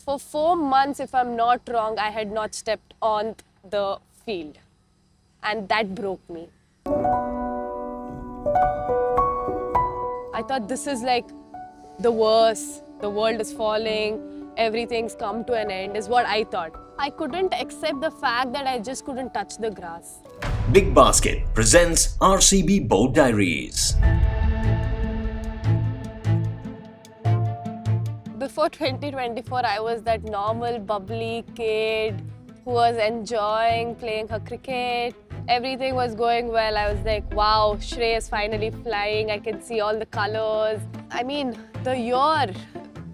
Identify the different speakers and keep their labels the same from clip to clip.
Speaker 1: For 4 months, if I'm not wrong, I had not stepped on the field. And that broke me. I thought this is like the worst. The world is falling. Everything's come to an end, is what I thought. I couldn't accept the fact that I just couldn't touch the grass.
Speaker 2: Big Basket presents RCB Boat Diaries.
Speaker 1: Before 2024, I was that normal, bubbly kid who was enjoying playing her cricket. Everything was going well. I was like, wow, Shrey is finally flying. I can see all the colors. I mean, the year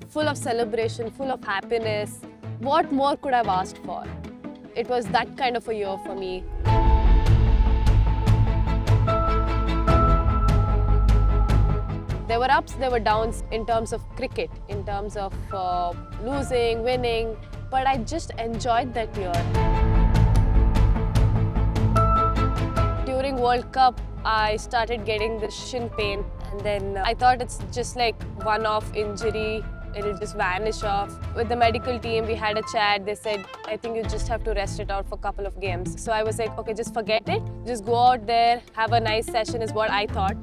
Speaker 1: full of celebration, full of happiness. What more could I have asked for? It was that kind of a year for me. There were ups, there were downs in terms of cricket, in terms of losing, winning, but I just enjoyed that year. During World Cup, I started getting the shin pain, and then I thought it's just like one-off injury, it'll just vanish off. With the medical team, we had a chat. They said, I think you just have to rest it out for a couple of games. So I was like, okay, just forget it. Just go out there, have a nice session is what I thought.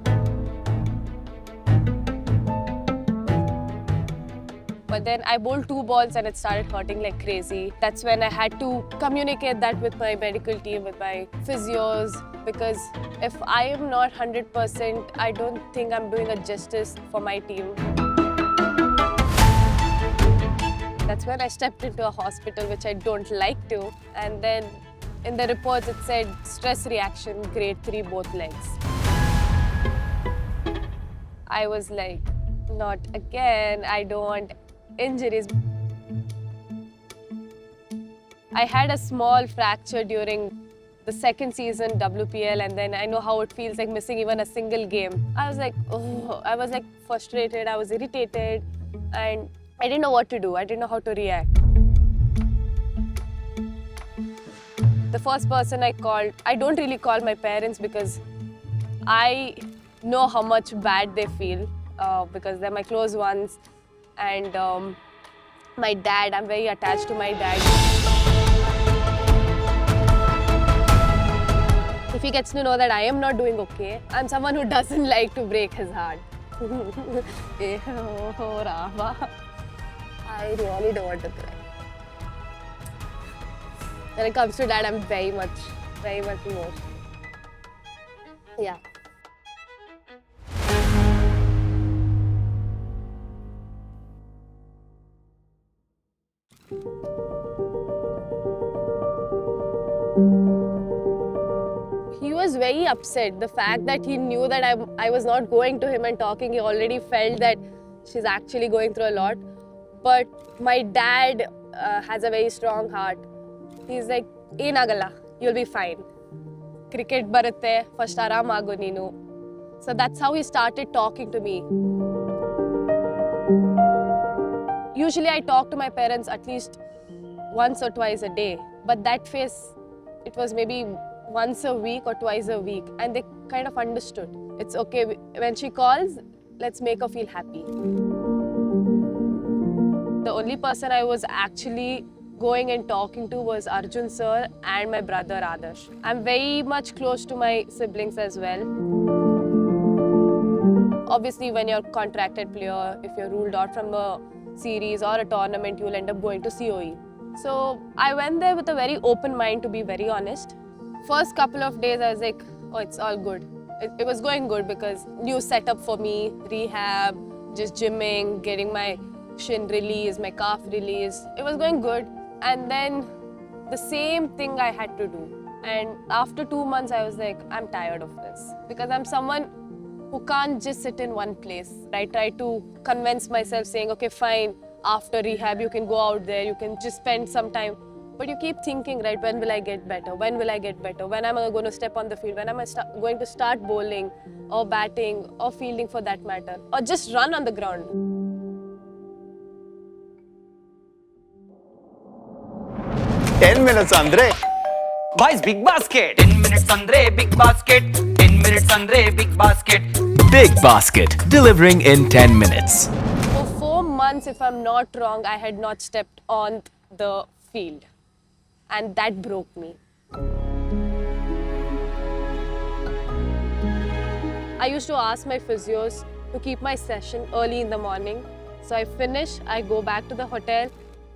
Speaker 1: But then I bowled 2 balls and it started hurting like crazy. That's when I had to communicate that with my medical team, with my physios, because if I am not 100%, I don't think I'm doing a justice for my team. That's when I stepped into a hospital, which I don't like to. And then in the reports, it said stress reaction, grade 3, both legs. I was like, not again, I don't want injuries. I had a small fracture during the second season WPL, and then I know how it feels like missing even a single game. I was like, oh, I was like frustrated, I was irritated, and I didn't know what to do. I didn't know how to react. The first person I called, I don't really call my parents because I know how much bad they feel because they're my close ones. And my dad, I'm very attached to my dad. If he gets to know that I am not doing okay, I'm someone who doesn't like to break his heart. I really don't want to cry. When it comes to dad, I'm very much emotional. Yeah. He was very upset. The fact that he knew that I was not going to him and talking, he already felt that she's actually going through a lot. But my dad has a very strong heart. He's like, "Enagalla, you'll be fine. Cricket barutte, first aram agu neenu." So that's how he started talking to me. Usually I talk to my parents at least once or twice a day, but that phase, it was maybe once a week or twice a week, and they kind of understood. It's okay, when she calls, let's make her feel happy. The only person I was actually going and talking to was Arjun sir and my brother Adarsh. I'm very much close to my siblings as well. Obviously, when you're a contracted player, if you're ruled out from a series or a tournament, you'll end up going to COE. So I went there with a very open mind, to be very honest. First couple of days, I was like, oh, it's all good. It was going good because new setup for me, rehab, just gymming, getting my shin released, my calf released. It was going good. And then the same thing I had to do. And after 2 months, I was like, I'm tired of this. Because I'm someone who can't just sit in one place. I try to convince myself saying, okay, fine, after rehab, you can go out there, you can just spend some time. But you keep thinking, right, when will I get better? When will I get better? When am I going to step on the field? When am I going to start bowling or batting or fielding for that matter? Or just run on the ground?
Speaker 3: 10 minutes andre
Speaker 4: Boys, big basket. 10 minutes andre big basket. 10 minutes andre big basket.
Speaker 2: Big Basket, delivering in 10 minutes.
Speaker 1: For 4 months, months, if I'm not wrong, I had not stepped on the field. And that broke me. I used to ask my physios to keep my session early in the morning. So I finish, I go back to the hotel,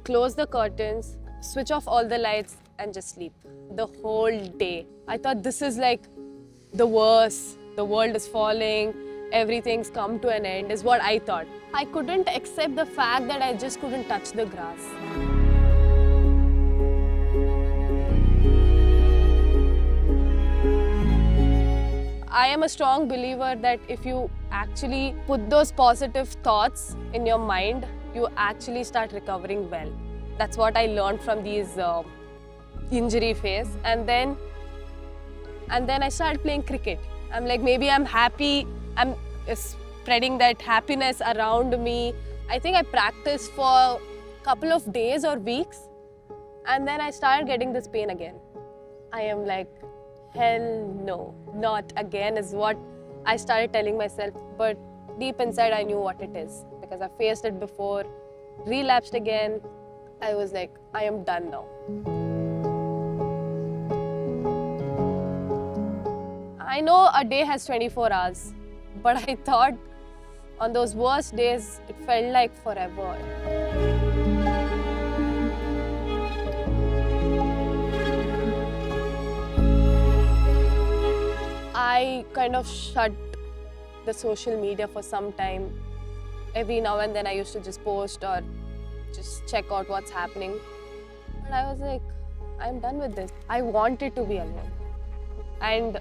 Speaker 1: close the curtains, switch off all the lights, and just sleep the whole day. I thought this is like the worst. The world is falling, everything's come to an end, is what I thought. I couldn't accept the fact that I just couldn't touch the grass. I am a strong believer that if you actually put those positive thoughts in your mind, you actually start recovering well. That's what I learned from these injury phase. And then I started playing cricket. I'm like, maybe I'm happy, I'm spreading that happiness around me. I think I practiced for a couple of days or weeks, and then I started getting this pain again. I am like, hell no, not again is what I started telling myself. But deep inside, I knew what it is because I faced it before, relapsed again. I was like, I am done now. I know a day has 24 hours, but I thought on those worst days, it felt like forever. I kind of shut the social media for some time. Every now and then I used to just post or just check out what's happening. But I was like, I'm done with this. I wanted to be alone. And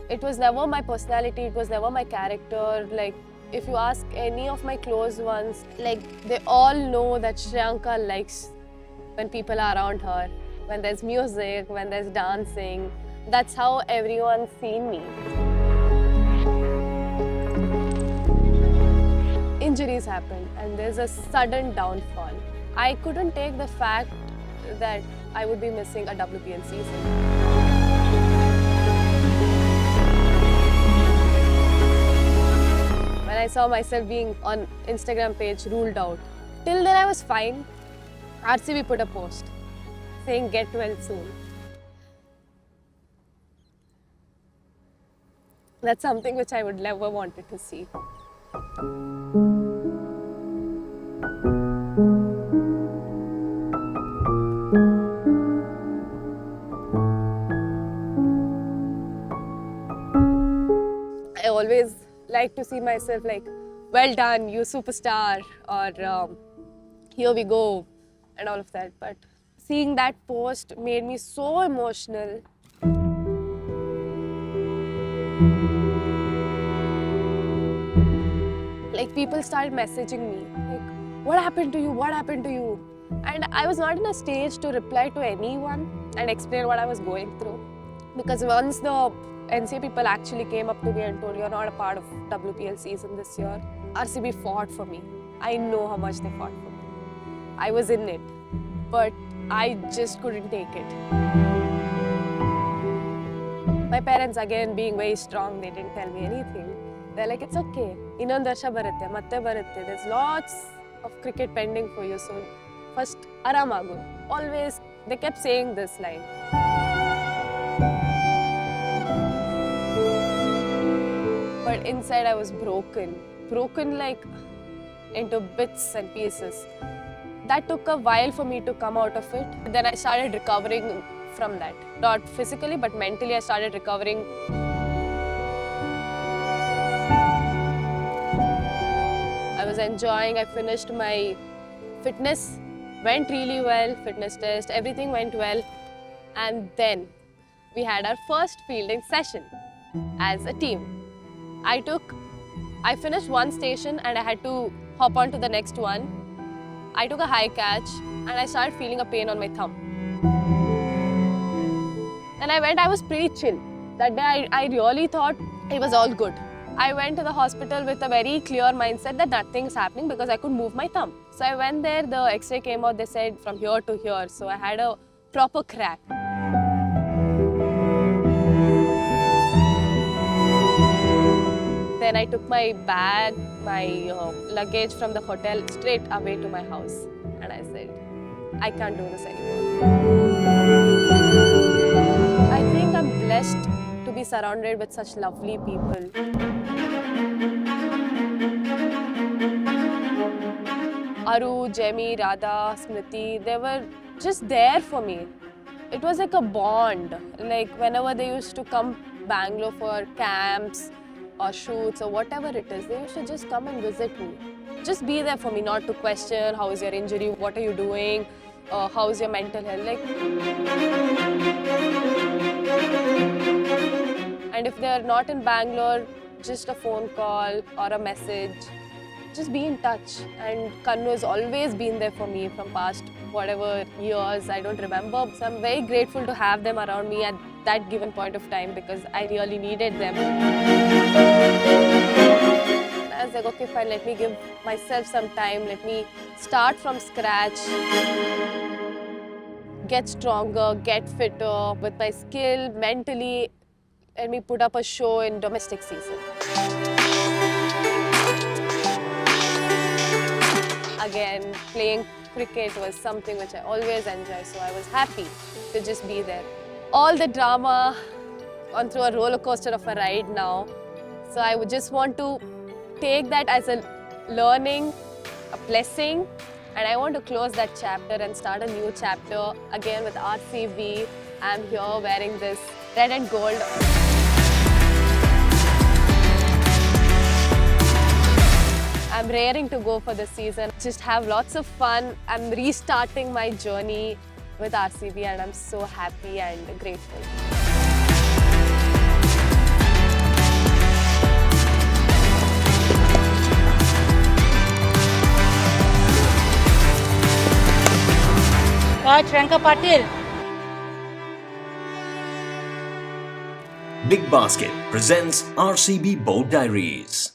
Speaker 1: it was never my personality, it was never my character. Like, if you ask any of my close ones, like, they all know that Shreyanka likes when people are around her, when there's music, when there's dancing. That's how everyone's seen me. Injuries happened and there's a sudden downfall. I couldn't take the fact that I would be missing a WPL season. When I saw myself being on Instagram page ruled out. Till then I was fine. RCB put a post saying get well soon. That's something which I would never wanted to see. I always like to see myself like, well done, you superstar, or here we go, and all of that. But seeing that post made me so emotional. Like, people started messaging me, like, what happened to you? What happened to you? And I was not in a stage to reply to anyone and explain what I was going through. Because once the NCA people actually came up to me and told, you're not a part of WPL season this year, RCB fought for me. I know how much they fought for me. I was in it, but I just couldn't take it. My parents, again, being very strong, they didn't tell me anything. They're like, it's okay. Innondu varsha barutte, matte barutte. There's lots of cricket pending for you, so first aram agu. Always, they kept saying this line. But inside I was broken like into bits and pieces. That took a while for me to come out of it. Then I started recovering from that. Not physically, but mentally I started recovering. I was enjoying, I finished my fitness, went really well, fitness test, everything went well. And then we had our first fielding session as a team. I finished one station and I had to hop on to the next one. I took a high catch and I started feeling a pain on my thumb. Then I was pretty chill. That day I really thought it was all good. I went to the hospital with a very clear mindset that nothing's happening because I could move my thumb. So I went there, the x-ray came out, they said from here to here. So I had a proper crack. Then I took my bag, my luggage from the hotel straight away to my house. And I said, I can't do this anymore. I think I'm blessed to be surrounded with such lovely people. Aru, Jemmy, Radha, Smriti, they were just there for me. It was like a bond. Like whenever they used to come Bangalore for camps or shoots or whatever it is, they used to just come and visit me. Just be there for me, not to question how is your injury, what are you doing, how is your mental health. Like, and if they are not in Bangalore, just a phone call or a message. Just be in touch. And Kannu has always been there for me from past whatever years, I don't remember. So I'm very grateful to have them around me at that given point of time because I really needed them. I was like, okay, fine, let me give myself some time. Let me start from scratch. Get stronger, get fitter with my skill, mentally. Let me put up a show in domestic season. Again, playing cricket was something which I always enjoy, so I was happy to just be there. All the drama, gone through a roller coaster of a ride now. So I would just want to take that as a learning, a blessing, and I want to close that chapter and start a new chapter again with RCB. I'm here wearing this red and gold. I'm raring to go for this season. Just have lots of fun. I'm restarting my journey with RCB and I'm so happy and grateful.
Speaker 5: Coach Ranka Patil.
Speaker 2: Big Basket presents RCB Boat Diaries.